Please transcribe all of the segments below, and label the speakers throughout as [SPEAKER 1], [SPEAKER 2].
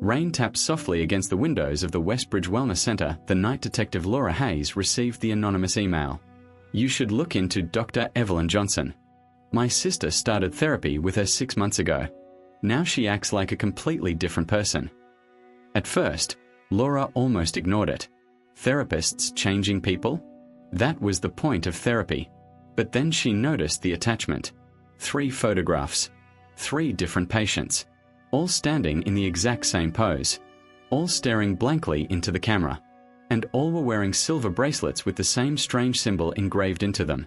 [SPEAKER 1] Rain tapped softly against the windows of the Westbridge Wellness Center. The night detective Laura Hayes received the anonymous email. You should look into Dr. Evelyn Johnson. My sister started therapy with her 6 months ago. Now she acts like a completely different person. At first, Laura almost ignored it. Therapists changing people? That was the point of therapy. But then she noticed the attachment. 3 photographs. 3 different patients. All standing in the exact same pose. All staring blankly into the camera. And all were wearing silver bracelets with the same strange symbol engraved into them.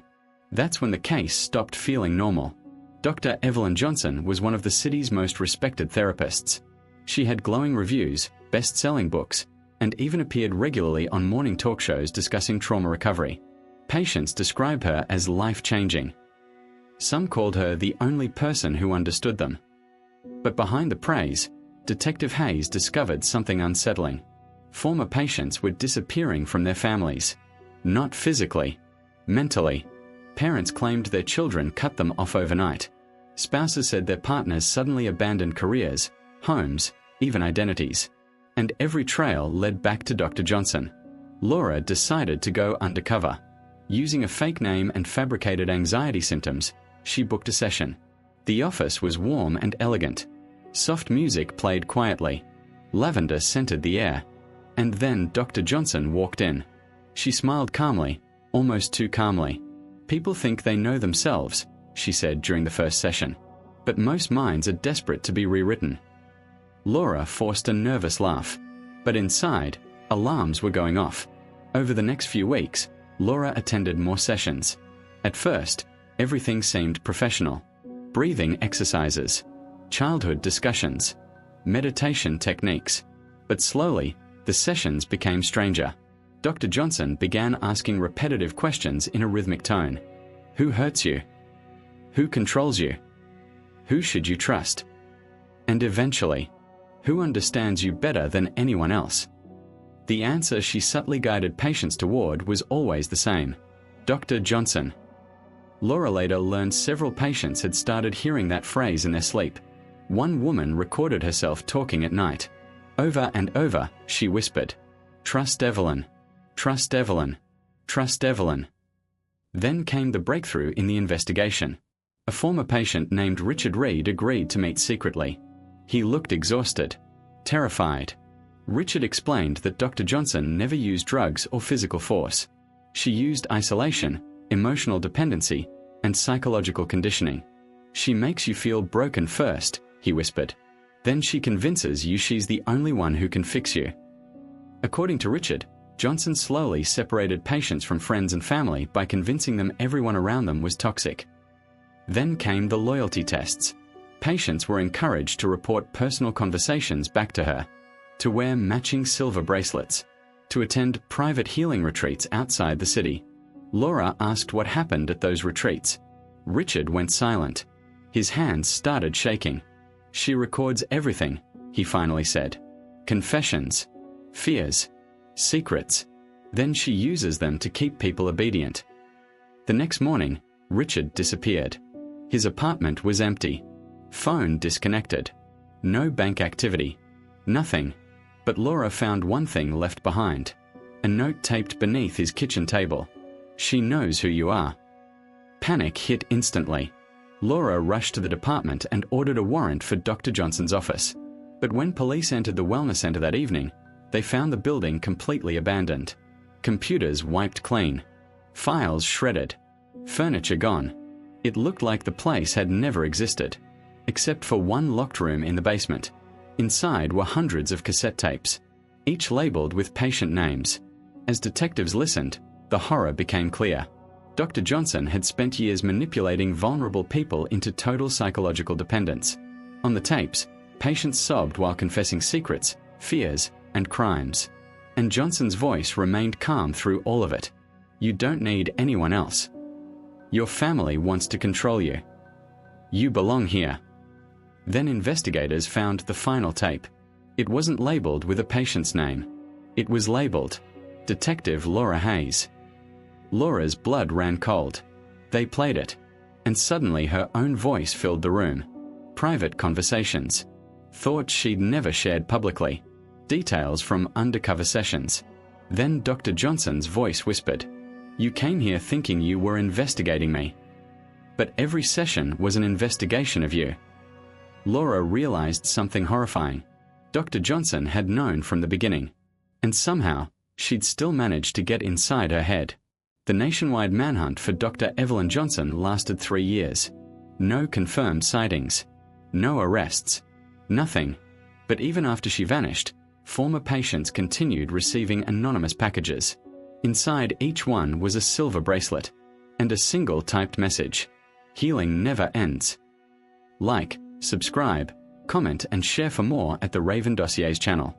[SPEAKER 1] That's when the case stopped feeling normal. Dr. Evelyn Johnson was one of the city's most respected therapists. She had glowing reviews, best-selling books, and even appeared regularly on morning talk shows discussing trauma recovery. Patients described her as life-changing. Some called her the only person who understood them. But behind the praise, Detective Hayes discovered something unsettling. Former patients were disappearing from their families. Not physically, mentally. Parents claimed their children cut them off overnight. Spouses said their partners suddenly abandoned careers, homes, even identities. And every trail led back to Dr. Johnson. Laura decided to go undercover. Using a fake name and fabricated anxiety symptoms, she booked a session. The office was warm and elegant. Soft music played quietly. Lavender scented the air. And then Dr. Johnson walked in. She smiled calmly, almost too calmly. People think they know themselves, she said during the first session. But most minds are desperate to be rewritten. Laura forced a nervous laugh. But inside, alarms were going off. Over the next few weeks, Laura attended more sessions. At first, everything seemed professional. Breathing exercises, childhood discussions, meditation techniques. But slowly, the sessions became stranger. Dr. Johnson began asking repetitive questions in a rhythmic tone. Who hurts you? Who controls you? Who should you trust? And eventually, who understands you better than anyone else? The answer she subtly guided patients toward was always the same. Dr. Johnson. Laura later learned several patients had started hearing that phrase in their sleep. One woman recorded herself talking at night. Over and over, she whispered, "Trust Evelyn. Trust Evelyn. Trust Evelyn." Then came the breakthrough in the investigation. A former patient named Richard Reed agreed to meet secretly. He looked exhausted, terrified. Richard explained that Dr. Johnson never used drugs or physical force. She used isolation, emotional dependency, and psychological conditioning. She makes you feel broken first, he whispered. Then she convinces you she's the only one who can fix you. According to Richard, Johnson slowly separated patients from friends and family by convincing them everyone around them was toxic. Then came the loyalty tests. Patients were encouraged to report personal conversations back to her, to wear matching silver bracelets, to attend private healing retreats outside the city. Laura asked what happened at those retreats. Richard went silent. His hands started shaking. She records everything, he finally said. Confessions, fears, secrets. Then she uses them to keep people obedient. The next morning, Richard disappeared. His apartment was empty. Phone disconnected. No bank activity. Nothing. But Laura found one thing left behind. A note taped beneath his kitchen table. She knows who you are. Panic hit instantly. Laura rushed to the department and ordered a warrant for Dr. Johnson's office. But when police entered the wellness center that evening, they found the building completely abandoned. Computers wiped clean. Files shredded. Furniture gone. It looked like the place had never existed, except for one locked room in the basement. Inside were hundreds of cassette tapes, each labeled with patient names. As detectives listened, the horror became clear. Dr. Johnson had spent years manipulating vulnerable people into total psychological dependence. On the tapes, patients sobbed while confessing secrets, fears, and crimes. And Johnson's voice remained calm through all of it. You don't need anyone else. Your family wants to control you. You belong here. Then investigators found the final tape. It wasn't labeled with a patient's name. It was labeled Detective Laura Hayes. Laura's blood ran cold. They played it, and suddenly her own voice filled the room. Private conversations. thought she'd never shared publicly, details from undercover sessions. Then Dr. Johnson's voice whispered, "You came here thinking you were investigating me. But every session was an investigation of you." Laura realized something horrifying. Dr. Johnson had known from the beginning, and somehow she'd still managed to get inside her head. The nationwide manhunt for Dr. Evelyn Johnson lasted 3 years. No confirmed sightings, no arrests, nothing. But even after she vanished, former patients continued receiving anonymous packages. Inside each one was a silver bracelet and a single typed message: "Healing never ends." Like, subscribe, comment and share for more at the Raven Dossiers channel.